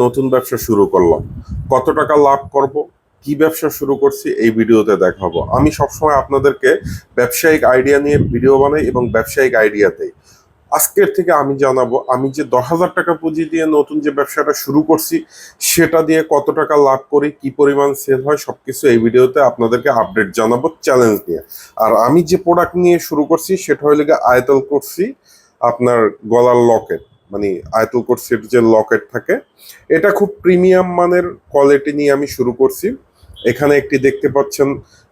নতুন ব্যবসা শুরু করলাম, কত টাকা লাভ করব, কি ব্যবসা শুরু করছি এই ভিডিওতে দেখাবো। আমি সবসময় আপনাদেরকে ব্যবসায়িক আইডিয়া নিয়ে ভিডিও বানাই এবং ব্যবসায়িক আইডিয়া দেই। আজকের থেকে আমি জানাবো আমি যে 10,000 টাকা পুঁজি দিয়ে নতুন যে ব্যবসাটা শুরু করছি সেটা দিয়ে কত টাকা লাভ করি, কি পরিমাণ সেল হয়, সবকিছু এই ভিডিওতে আপনাদেরকে আপডেট জানাবো চ্যালেঞ্জ নিয়ে। আর আমি যে প্রোডাক্ট নিয়ে শুরু করছি সেটা হলো গিয়ে আয়তল করছি আপনার গলার লকেট, মানে আয়তল কুরসির যে লকেট থাকে, এটা খুব প্রিমিয়াম মানের কোয়ালিটি নিয়ে আমি শুরু করছি। এখানে একটি দেখতে পাচ্ছেন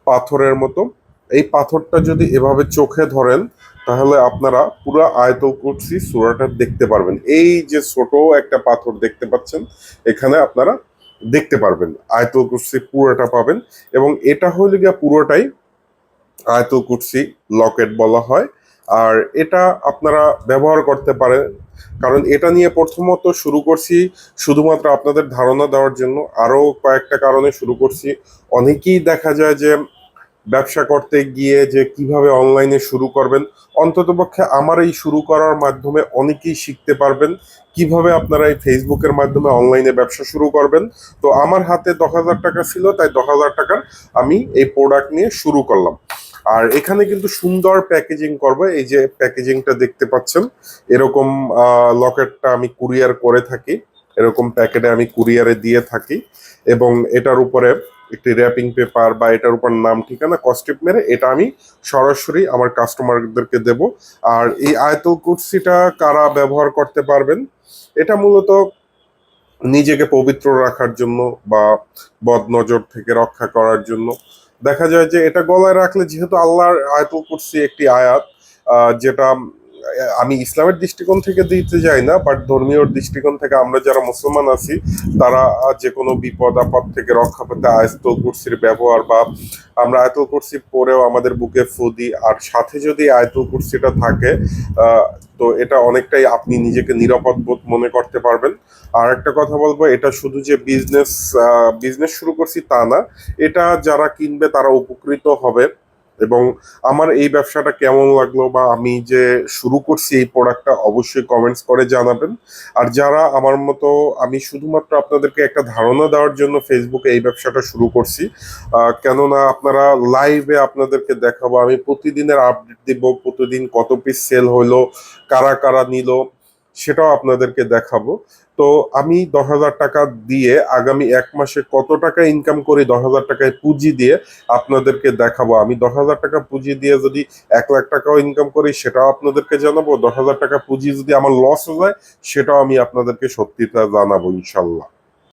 পাথরের মতো, এই পাথরটা যদি এভাবে চোখে ধরেন তাহলে আপনারা পুরো আয়তল কুরসি সূরাটা দেখতে পারবেন। এই যে ছোট একটা পাথর দেখতে পাচ্ছেন এখানে আপনারা দেখতে পারবেন, আয়তল কুরসি পুরোটা পাবেন। এবং এটা হলো গিয়া পুরোটাই আয়তল কুরসি লকেট বলা হয়। আর এটা আপনারা ব্যবহার করতে পারেন, কারণ এটা নিয়ে প্রথমত শুরু করছি শুধুমাত্র আপনাদের ধারণা দেওয়ার জন্য। আরো কয়েকটা কারণে শুরু করছি। অনেকেই দেখা যায় যে ব্যবসা করতে গিয়ে যে কিভাবে অনলাইনে শুরু করবেন, অন্ততপক্ষে আমার এই শুরু করার মাধ্যমে অনেকেই শিখতে পারবেন কিভাবে আপনারা এই ফেসবুকের মাধ্যমে অনলাইনে ব্যবসা শুরু করবেন। তো আমার হাতে 10,000 টাকা ছিল, তাই 10,000 টাকার আমি এই প্রোডাক্ট নিয়ে শুরু করলাম। আর এখানে কিন্তু সুন্দর প্যাকেজিং করবে, এই যে প্যাকেজিংটা দেখতে পাচ্ছেন এরকম লকেটটা আমি কুরিয়ার করে থাকি, এরকম প্যাকেটে আমি কুরিয়ারে দিয়ে থাকি। এবং এটার উপরে একটি র্যাপিং পেপার বা এটার উপর নাম ঠিকানা কস্টিপ মেরে এটা আমি সরাসরি আমার কাস্টমারদেরকে দেব। আর এই আয়তল কুরসিটা কারা ব্যবহার করতে পারবেন, এটা মূলত নিজেকে পবিত্র রাখার জন্য বা বদ নজর থেকে রক্ষা করার জন্য। দেখা যায় যে এটা গলায় রাখলে, যেহেতু আল্লাহর আয়াতুল কুরসি একটি আয়াত, যেটা আমি ইসলামের দৃষ্টিকোণ থেকে দিতে যাই না, বাট ধর্মীয় দৃষ্টিকোণ থেকে আমরা যারা মুসলমান আছি তারা যে কোনো বিপদ আপদ থেকে রক্ষা পেতে আয়াতুল কুরসির ব্যবহার, বা আমরা আয়াতুল কুরসি পড়েও আমাদের বুকে ফু দিই, আর সাথে যদি আয়াতুল কুরসিটা থাকে আহ, তো এটা অনেকটাই আপনি নিজেকে নিরাপদ বোধ মনে করতে পারবেন। আর একটা কথা বলবো, এটা শুধু যে বিজনেস শুরু করছি তা না, এটা যারা কিনবে তারা উপকৃত হবে। এবং আমার এই ব্যবসাটা কেমন লাগলো বা আমি যে শুরু করছি এই প্রোডাক্টটা অবশ্যই কমেন্টস করে জানাবেন। আর যারা আমার মতো, আমি শুধুমাত্র আপনাদেরকে একটা ধারণা দেওয়ার জন্য ফেসবুকে এই ব্যবসাটা শুরু করছি, কেননা আপনারা লাইভে আপনাদেরকে দেখাবো, আমি প্রতিদিনের আপডেট দিব, প্রতিদিন কত পিস সেল হলো, কারা কারা নিল সেটাও আপনাদেরকে দেখাবো। তো আমি 10,000 টাকা দিয়ে আগামী 1 মাসে কত টাকা ইনকাম করি 10,000 টাকায় পুঁজি দিয়ে আপনাদেরকে দেখাবো। আমি 10,000 টাকা পুঁজি দিয়ে যদি 1 লাখ টাকাও ইনকাম করি সেটাও আপনাদেরকে জানাবো। 10,000 টাকা পুঁজি যদি আমার লস হয়ে যায় সেটাও আমি আপনাদেরকে সত্যিটা জানাবো ইনশাল্লাহ।